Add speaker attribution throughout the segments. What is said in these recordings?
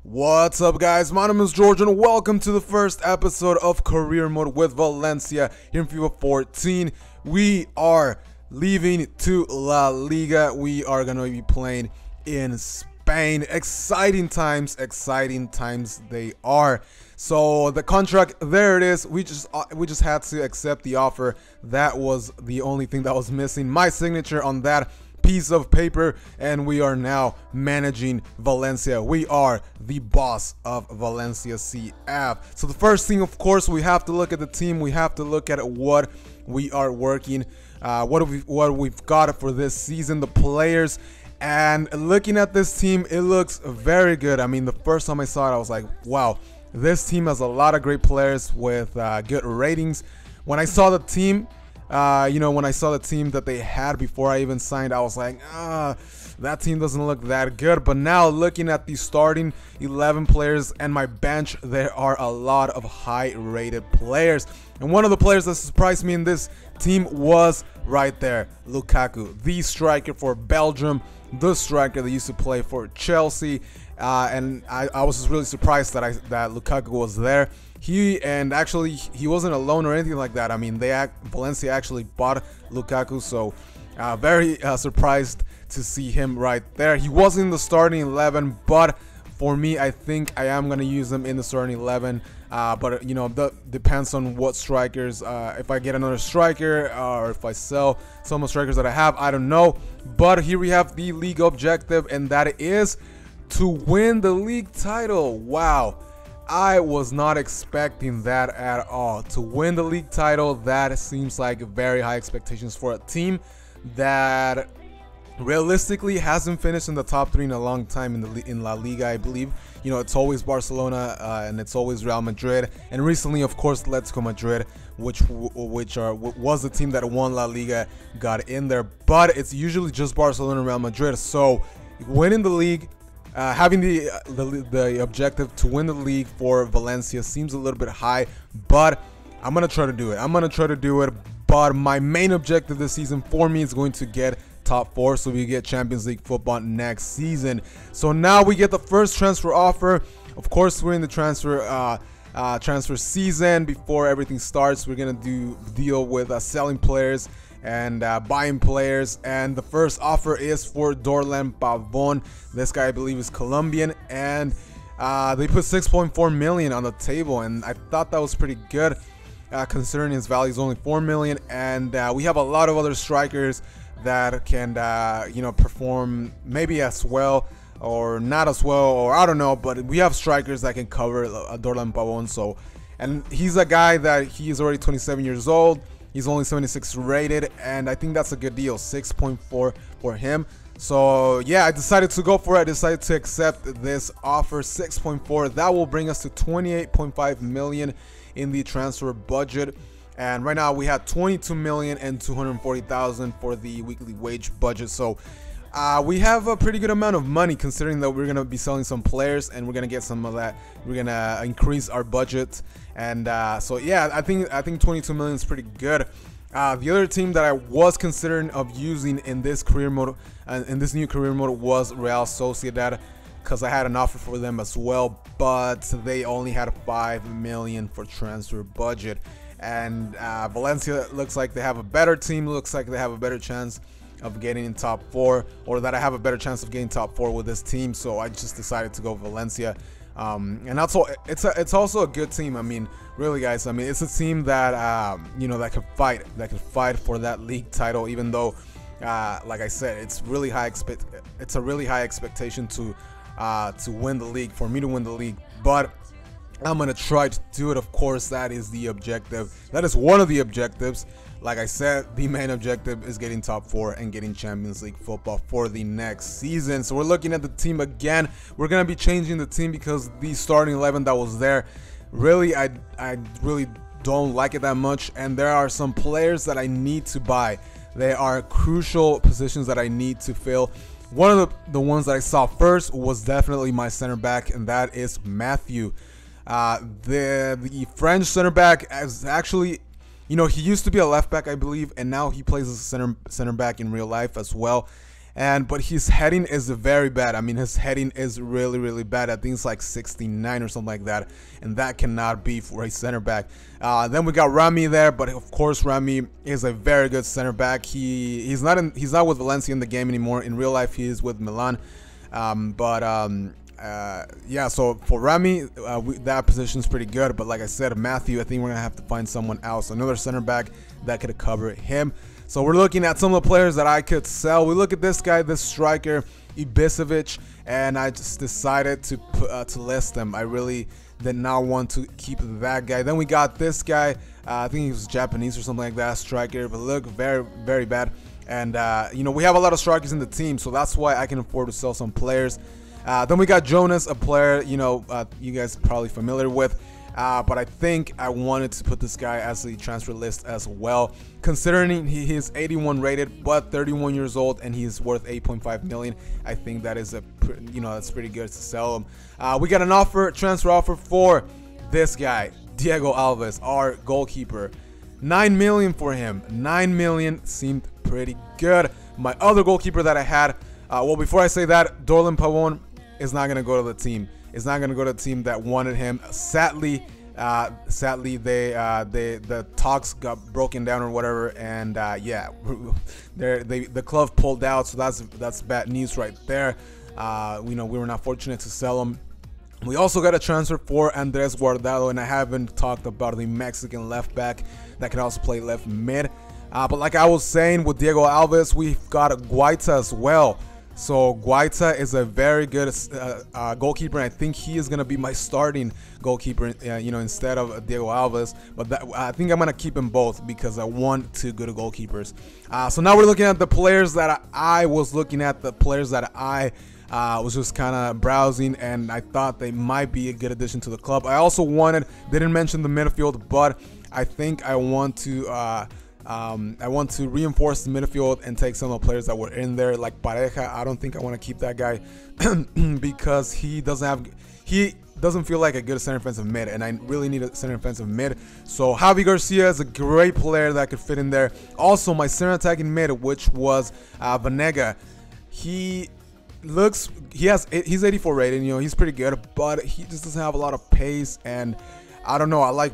Speaker 1: What's up, guys? My name is George and welcome to the first episode of Career Mode with Valencia here in FIFA 14. We are leaving to La Liga. We are going to be playing in Spain. Exciting times they are. So the contract, there it is. We just had to accept the offer. That was the only thing that was missing. My signature on that piece of paper, and we are now managing Valencia. We are the boss of Valencia CF. So the first thing, of course, we have to look at the team. We have to look at what we are working, what we've got for this season, the players. And looking at this team, it looks very good. I mean, the first time I saw it, I was like, wow, this team has a lot of great players with good ratings. When I saw the team, when I saw the team that they had before I even signed, I was like, that team doesn't look that good. But now looking at the starting 11 players and my bench, there are a lot of high-rated players. And one of the players that surprised me in this team was right there, Lukaku, the striker for Belgium, the striker that used to play for Chelsea. And I was just really surprised that Lukaku was there. He wasn't alone or anything like that. I mean, Valencia actually bought Lukaku, so very surprised to see him right there. He wasn't in the starting 11, but for me, I think I am gonna use him in the starting 11. But that depends on what strikers. If I get another striker, or if I sell some of the strikers that I have, I don't know. But here we have the league objective, and that is to win the league title. Wow. I was not expecting that at all. To win the league title, that seems like very high expectations for a team that realistically hasn't finished in the top 3 in a long time in La Liga, I believe. It's always Barcelona and it's always Real Madrid, and recently, of course, Atletico Madrid, which was the team that won La Liga, got in there. But it's usually just Barcelona and Real Madrid. So winning the league, having the objective to win the league for Valencia seems a little bit high, but I'm gonna try to do it. But my main objective this season for me is going to get top 4, so we get Champions League football next season. So now we get the first transfer offer. Of course, we're in the transfer season. Before everything starts, we're gonna deal with selling players and buying players, and the first offer is for Dorlan Pavon. This guy, I believe, is Colombian, and they put 6.4 million on the table, and I thought that was pretty good considering his value is only 4 million. And we have a lot of other strikers that can perform maybe as well or not as well, or I don't know, but we have strikers that can cover Dorlan Pavon. So, and he's a guy that he is already 27 years old. He's only 76 rated, and I think that's a good deal, 6.4 for him. So yeah, I decided to go for it. I decided to accept this offer, 6.4. That will bring us to 28.5 million in the transfer budget. And right now we have 22,240,000 for the weekly wage budget. So we have a pretty good amount of money, considering that we're going to be selling some players and we're going to get some of that. We're going to increase our budget. And so yeah, I think 22 million is pretty good. The other team that I was considering of using in this career mode, in this new career mode, was Real Sociedad, because I had an offer for them as well, but they only had 5 million for transfer budget. And Valencia looks like they have a better team, looks like they have a better chance of getting in top 4, or that I have a better chance of getting top 4 with this team. So I just decided to go Valencia. And also it's also a good team. I mean, really, guys, I mean, it's a team that that can fight for that league title, even though like I said, it's a really high expectation to win the league, for me to win the league. But I'm gonna try to do it. Of course, that is the objective. That is one of the objectives. Like I said, the main objective is getting top 4 and getting Champions League football for the next season. So we're looking at the team again. We're gonna be changing the team because the starting 11 that was there, really, I really don't like it that much. And there are some players that I need to buy. There are crucial positions that I need to fill. One of the ones that I saw first was definitely my center back, and that is Matthew. The French center back is actually, he used to be a left back, I believe, and now he plays as a center back in real life as well. but his heading is very bad. I mean, his heading is really bad. I think it's like 69 or something like that, and that cannot be for a center back. Then we got Rami there, but of course Rami is a very good center back. He's not with Valencia in the game anymore. In real life, he is with Milan. Yeah, so for Rami, that position is pretty good. But like I said, Matthew, I think we're gonna have to find someone else, another center back that could cover him. So we're looking at some of the players that I could sell. We look at this guy, this striker, Ibisevic, and I just decided to list him. I really did not want to keep that guy. Then we got this guy. I think he was Japanese or something like that, striker, but look very bad. And you know, we have a lot of strikers in the team, so that's why I can afford to sell some players. Then we got Jonas, a player, you know, you guys are probably familiar with. But I think I wanted to put this guy as the transfer list as well, considering he is 81 rated but 31 years old and he's worth 8.5 million. I think that is that's pretty good to sell him. We got an transfer offer for this guy, Diego Alvis, our goalkeeper. 9 million for him. 9 million seemed pretty good. My other goalkeeper that I had, well, before I say that, Dorlan Pavon is not gonna go to the team. Is not going to go to the team that wanted him. Sadly, the talks got broken down or whatever, and yeah, the club pulled out. So that's bad news right there. We were not fortunate to sell him. We also got a transfer for Andres Guardado, and I haven't talked about the Mexican left back that can also play left mid. But like I was saying with Diego Alves, we've got Guaita as well. So Guaita is a very good goalkeeper, and I think he is going to be my starting goalkeeper, instead of Diego Alves. But I think I'm going to keep them both because I want two good goalkeepers. So now we're looking at the players that I was looking at, the players that I was just kind of browsing, and I thought they might be a good addition to the club. I also didn't mention the midfield, but I think I want to reinforce the midfield and take some of the players that were in there, like Pareja. I don't think I want to keep that guy because he doesn't feel like a good center defensive mid, and I really need a center defensive mid. So Javi Garcia is a great player that could fit in there. Also, my center attacking mid, which was Vanega, he's 84 rated. He's pretty good, but he just doesn't have a lot of pace, and I don't know. I like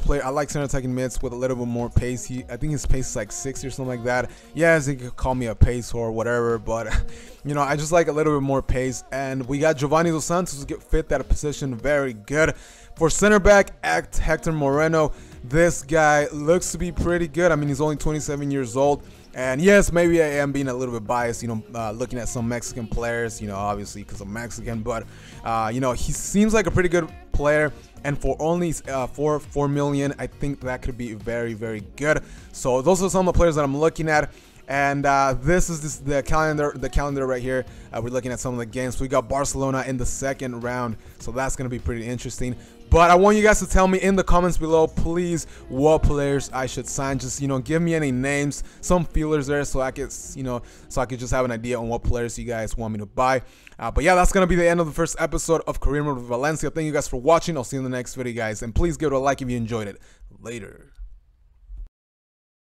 Speaker 1: center attacking mids with a little bit more pace. I think his pace is like 60 or something like that. Yes, he could call me a pace whore or whatever, but I just like a little bit more pace. And we got Giovanni Dos Santos to fit that position very good. For center back, Hector Moreno. This guy looks to be pretty good. I mean, he's only 27 years old. And yes, maybe I am being a little bit biased, looking at some Mexican players, obviously because I'm Mexican, but, he seems like a pretty good player. And for only 4 million, I think that could be very good. So those are some of the players that I'm looking at. And this is the calendar right here. We're looking at some of the games. We got Barcelona in the second round, so that's going to be pretty interesting. But I want you guys to tell me in the comments below, please, what players I should sign. Just give me any names, some feelers there, so I could just have an idea on what players you guys want me to buy. But yeah, that's gonna be the end of the first episode of Career Mode with Valencia. Thank you guys for watching. I'll see you in the next video, guys, and please give it a like if you enjoyed it. Later.